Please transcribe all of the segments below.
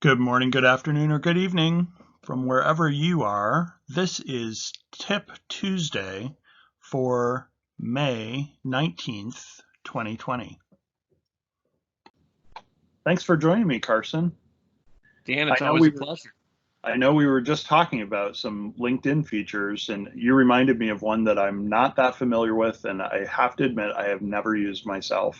Good morning, good afternoon, or good evening from wherever you are. This is Tip Tuesday for May 19th, 2020. Thanks for joining me, Carson. Dan, it's always a pleasure. I know we were just talking about some LinkedIn features, and you reminded me of one that I'm not that familiar with, and I have to admit I have never used myself.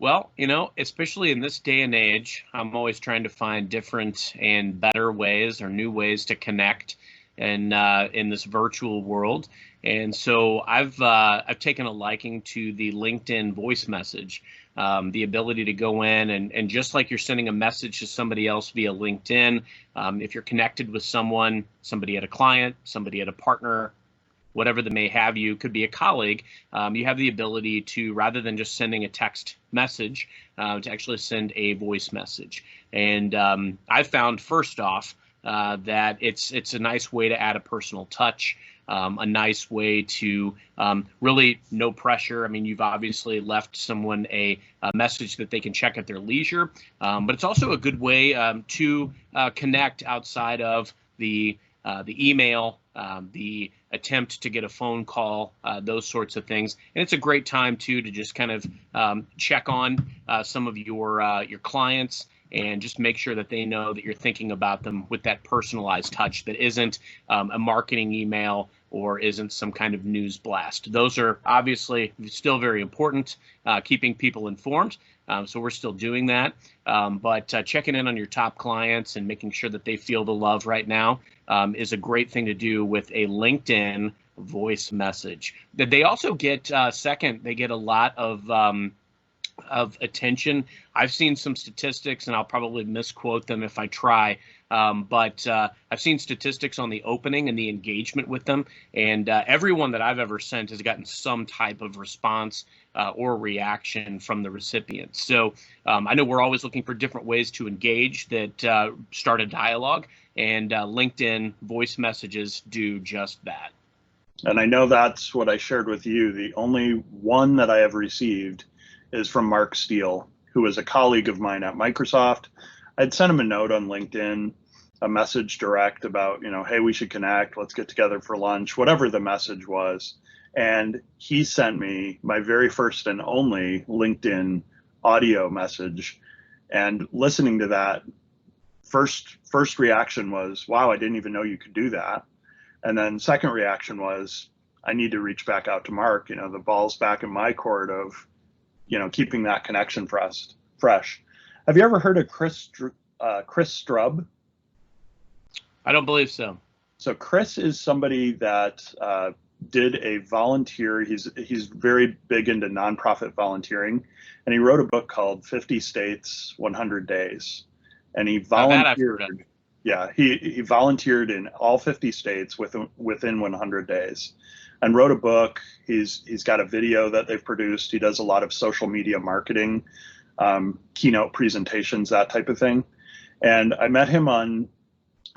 Well, especially in this day and age, I'm always trying to find different and better ways or new ways to connect in this virtual world. And so I've taken a liking to the LinkedIn voice message, the ability to go in and just like you're sending a message to somebody else via LinkedIn, if you're connected with someone, somebody at a client, somebody at a partner, whatever that may have you, could be a colleague, you have the ability to, rather than just sending a text message, to actually send a voice message. And I found, first off, that it's a nice way to add a personal touch, a nice way to really no pressure. I mean, you've obviously left someone a message that they can check at their leisure, but it's also a good way to connect outside of the email, the attempt to get a phone call, those sorts of things. And it's a great time too to just kind of check on some of your clients and just make sure that they know that you're thinking about them with that personalized touch that isn't a marketing email or isn't some kind of news blast. Those are obviously still very important, keeping people informed. So we're still doing that, but checking in on your top clients and making sure that they feel the love right now is a great thing to do with a LinkedIn voice message. That they also get they get a lot of attention. I've seen some statistics, and I'll probably misquote them if I try, but I've seen statistics on the opening and the engagement with them, and everyone that I've ever sent has gotten some type of response or reaction from the recipients. So I know we're always looking for different ways to engage that start a dialogue, and LinkedIn voice messages do just that. And I know that's what I shared with you. The only one that I have received is from Mark Steele, who was a colleague of mine at Microsoft. I'd sent him a note on LinkedIn, a message direct about, hey, we should connect, let's get together for lunch, whatever the message was. And he sent me my very first and only LinkedIn audio message. And listening to that, first reaction was, wow, I didn't even know you could do that. And then second reaction was, I need to reach back out to Mark. The ball's back in my court of, keeping that connection fresh. Have you ever heard of Chris Strub? I don't believe so. So Chris is somebody that did a volunteer. He's very big into nonprofit volunteering, and he wrote a book called 50 States, 100 Days. And he volunteered. Yeah, he volunteered in all 50 states within 100 days. And wrote a book. He's got a video that they've produced. He does a lot of social media marketing, keynote presentations, that type of thing. And I met him on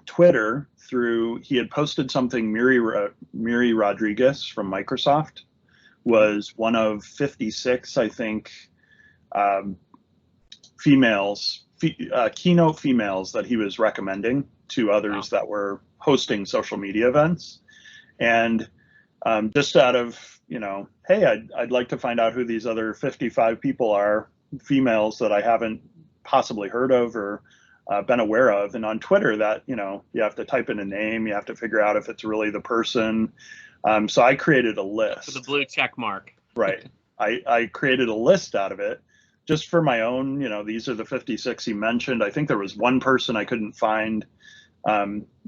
Twitter he had posted something. Miri Rodriguez from Microsoft was one of 56, I think, keynote females that he was recommending to others that were hosting social media events. And just out of, hey, I'd like to find out who these other 55 people are, females that I haven't possibly heard of or been aware of. And on Twitter, that, you have to type in a name, you have to figure out if it's really the person. So I created a list. For the blue check mark. Right. I created a list out of it just for my own, these are the 56 he mentioned. I think there was one person I couldn't find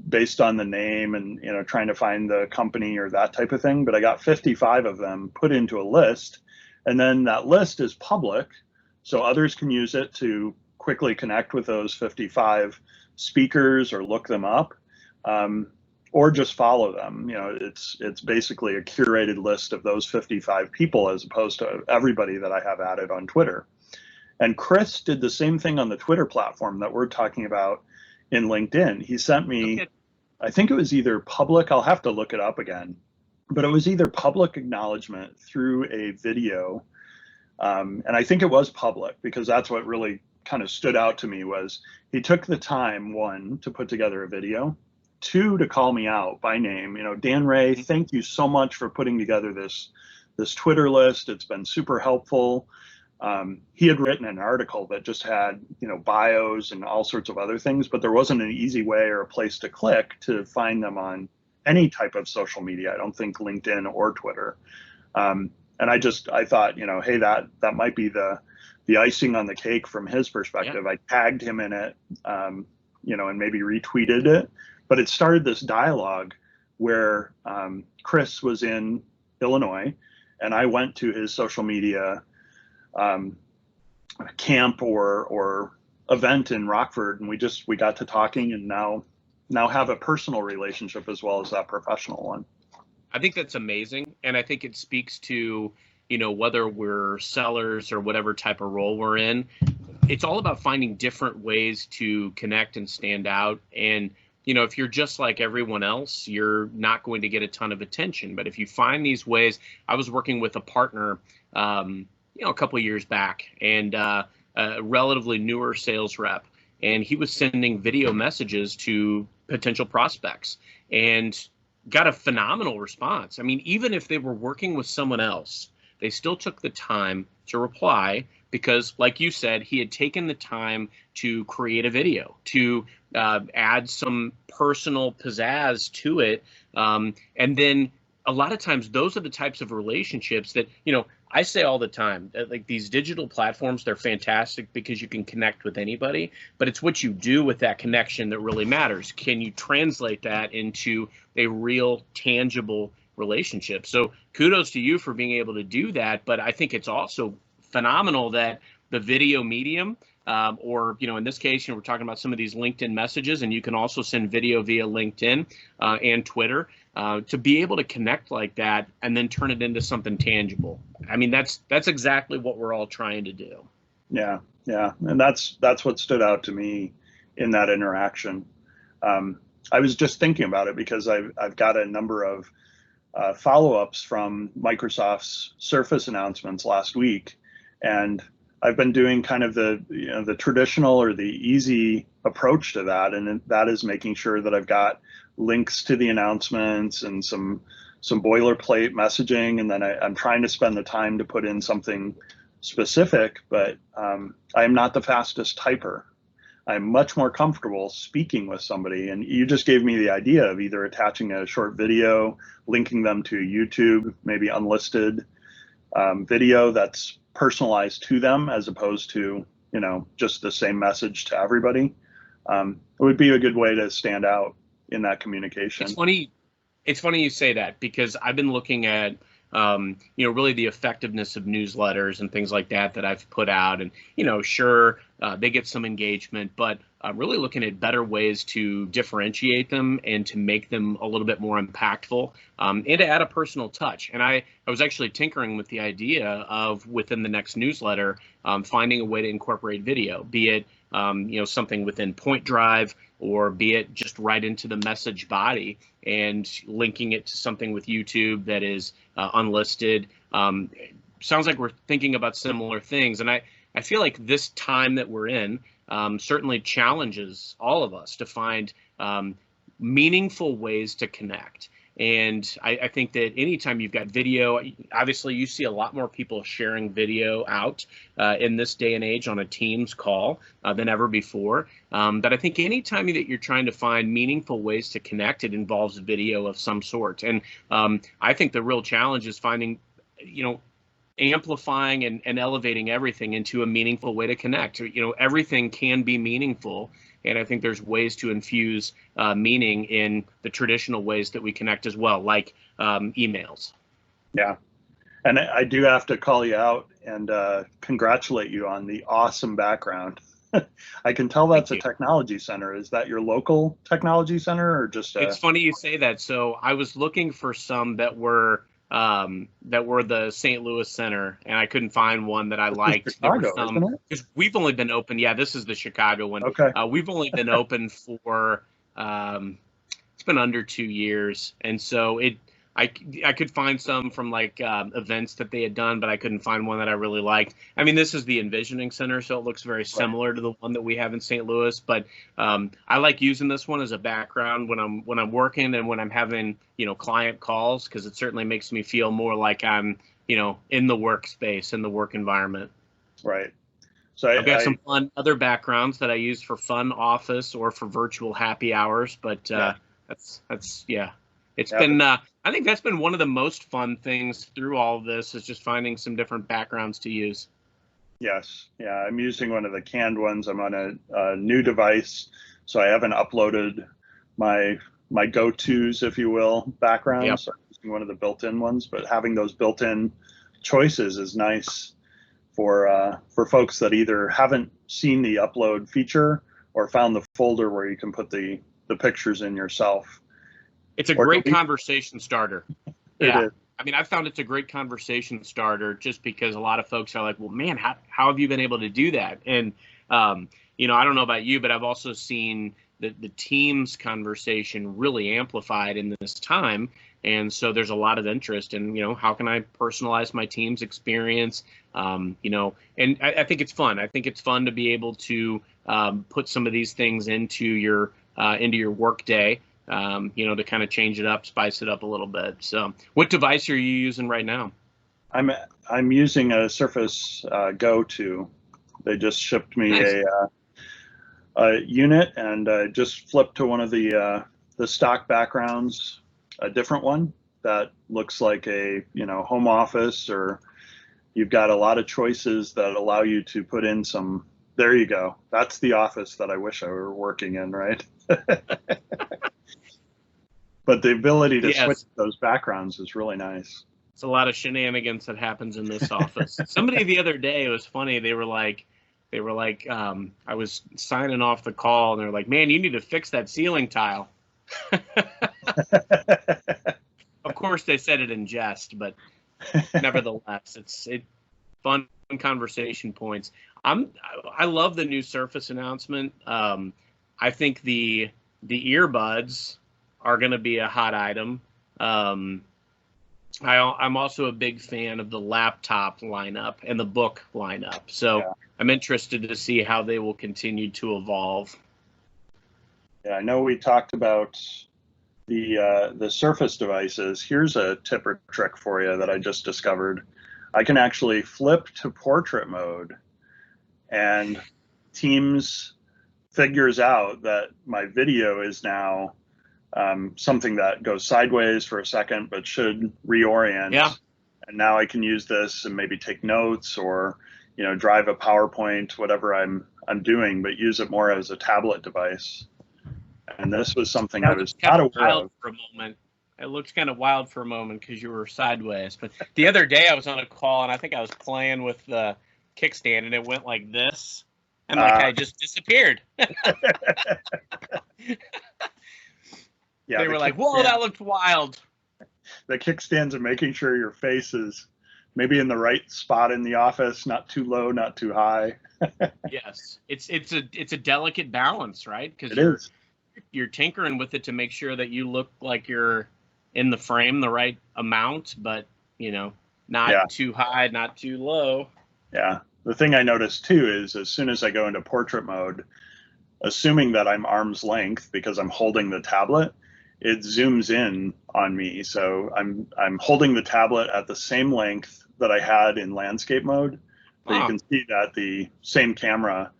based on the name and, trying to find the company or that type of thing. But I got 55 of them put into a list. And then that list is public, so others can use it to quickly connect with those 55 speakers or look them up, or just follow them. It's basically a curated list of those 55 people as opposed to everybody that I have added on Twitter. And Chris did the same thing on the Twitter platform that we're talking about in LinkedIn. He sent me, I think it was either public, I'll have to look it up again, but it was either public acknowledgement through a video. And I think it was public because that's what really kind of stood out to me was he took the time, one, to put together a video, two, to call me out by name. You know, Dan Ray, thank you so much for putting together this Twitter list. It's been super helpful. He had written an article that just had, you know, bios and all sorts of other things, but there wasn't an easy way or a place to click to find them on any type of social media. I don't think LinkedIn or Twitter. And I thought, you know, hey, that might be the icing on the cake from his perspective. Yeah. I tagged him in it, you know, and maybe retweeted it, but it started this dialogue where Chris was in Illinois and I went to his social media camp or event in Rockford, and we got to talking, and now have a personal relationship as well as that professional one. I think that's amazing, and I think it speaks to, you know, whether we're sellers or whatever type of role we're in, it's all about finding different ways to connect and stand out. And you know, if you're just like everyone else, you're not going to get a ton of attention. But if you find these ways, I was working with a partner you know, a couple of years back, and a relatively newer sales rep, and he was sending video messages to potential prospects and got a phenomenal response. I mean, even if they were working with someone else, they still took the time to reply because, like you said, he had taken the time to create a video, to add some personal pizzazz to it. And then a lot of times those are the types of relationships that, you know, I say all the time, that, like, these digital platforms, they're fantastic because you can connect with anybody, but it's what you do with that connection that really matters. Can you translate that into a real, tangible relationship? So kudos to you for being able to do that, but I think it's also phenomenal that the video medium, or, you know, in this case, you know, we're talking about some of these LinkedIn messages, and you can also send video via LinkedIn and Twitter, to be able to connect like that and then turn it into something tangible. I mean, that's exactly what we're all trying to do. Yeah, and that's what stood out to me in that interaction. I was just thinking about it because I've got a number of follow-ups from Microsoft's Surface announcements last week, and I've been doing kind of the traditional or the easy approach to that, and that is making sure that I've got links to the announcements and some boilerplate messaging, and then I'm trying to spend the time to put in something specific, but I am not the fastest typer. I'm much more comfortable speaking with somebody, and you just gave me the idea of either attaching a short video, linking them to YouTube, maybe unlisted video that's personalized to them as opposed to, you know, just the same message to everybody. It would be a good way to stand out in that communication. It's funny you say that, because I've been looking at you know, really the effectiveness of newsletters and things like that I've put out, and, you know, sure, they get some engagement, but really looking at better ways to differentiate them and to make them a little bit more impactful, and to add a personal touch. And I was actually tinkering with the idea of, within the next newsletter, finding a way to incorporate video, be it you know, something within Point Drive, or be it just right into the message body and linking it to something with YouTube that is unlisted. Sounds like we're thinking about similar things. And I feel like this time that we're in certainly challenges all of us to find meaningful ways to connect. And I think that anytime you've got video, obviously you see a lot more people sharing video out in this day and age on a Teams call than ever before. But I think anytime that you're trying to find meaningful ways to connect, it involves video of some sort. And I think the real challenge is finding, you know, amplifying and elevating everything into a meaningful way to connect. You know, everything can be meaningful. And I think there's ways to infuse meaning in the traditional ways that we connect as well, like emails. Yeah. And I do have to call you out and congratulate you on the awesome background. I can tell that's a technology center. Is that your local technology center, or just It's funny you say that. So I was looking for some that were the St. Louis Center, and I couldn't find one that I liked. Chicago, isn't it? Because we've only been open. Yeah, this is the Chicago one. Okay. We've only been open for it's been under 2 years, and so I could find some from like events that they had done, but I couldn't find one that I really liked. I mean, this is the Envisioning Center, so it looks very similar to the one that we have in St. Louis. But I like using this one as a background when I'm working and when I'm having client calls, because it certainly makes me feel more like I'm in the workspace, in the work environment. Right. So I've got some fun other backgrounds that I use for fun office or for virtual happy hours, but that's it's been I think that's been one of the most fun things through all of this, is just finding some different backgrounds to use. Yes. Yeah. I'm using one of the canned ones. I'm on a new device, so I haven't uploaded my go-tos, if you will, backgrounds. Yep. So I'm using one of the built-in ones, but having those built-in choices is nice for folks that either haven't seen the upload feature or found the folder where you can put the pictures in yourself. It's a great conversation starter. Yeah. I mean, I found it's a great conversation starter just because a lot of folks are like, well, man, how have you been able to do that? And, I don't know about you, but I've also seen the Teams conversation really amplified in this time. And so there's a lot of interest in, how can I personalize my Teams experience? And I think it's fun. I think it's fun to be able to put some of these things into your work day. To kind of change it up, spice it up a little bit. So what device are you using right now? I'm using a Surface Go 2. They just shipped me Nice. a unit, and just flipped to one of the stock backgrounds, a different one that looks like a home office, or you've got a lot of choices that allow you to put in some. There you go. That's the office that I wish I were working in, right? But the ability to switch those backgrounds is really nice. It's a lot of shenanigans that happens in this office. Somebody the other day, it was funny. They were like, I was signing off the call, and they're like, man, you need to fix that ceiling tile. Of course, they said it in jest, but nevertheless, it's fun conversation points. I love the new Surface announcement. I think the earbuds are going to be a hot item. I'm also a big fan of the laptop lineup and the book lineup. So I'm interested to see how they will continue to evolve. Yeah, I know we talked about the Surface devices. Here's a tip or trick for you that I just discovered. I can actually flip to portrait mode, and Teams figures out that my video is now something that goes sideways for a second but should reorient. Yeah. And now I can use this and maybe take notes, or drive a PowerPoint, whatever I'm doing, but use it more as a tablet device. And this was something I was not aware of. For a moment. It looked kind of wild for a moment because you were sideways. But the other day I was on a call, and I think I was playing with the kickstand, and it went like this, and I just disappeared. Yeah, they were like, whoa, that looked wild. The kickstands are making sure your face is maybe in the right spot in the office, not too low, not too high. Yes, it's a delicate balance, right? Because you're tinkering with it to make sure that you look like you're in the frame the right amount, but not too high, not too low. Yeah. The thing I noticed too is, as soon as I go into portrait mode, assuming that I'm arm's length because I'm holding the tablet, it zooms in on me. So I'm holding the tablet at the same length that I had in landscape mode. But you can see that the same camera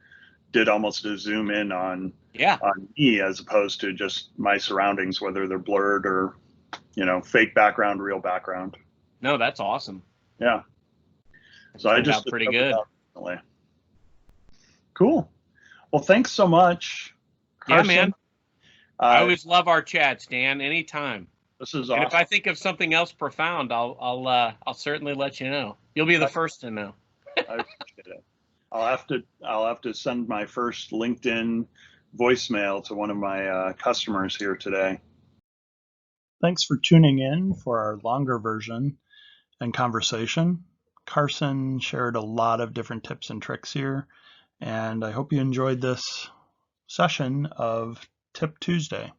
did almost a zoom in on me, as opposed to just my surroundings, whether they're blurred or fake background, real background. No, that's awesome. Yeah. So I just pretty good. Cool. Well, thanks so much, Carson. Yeah, man. I always love our chats, Dan. Anytime. This is awesome. And if I think of something else profound, I'll certainly let you know. You'll be the first to know. I appreciate it. I'll have to send my first LinkedIn voicemail to one of my customers here today. Thanks for tuning in for our longer version and conversation. Carson shared a lot of different tips and tricks here, and I hope you enjoyed this session of Tip Tuesday.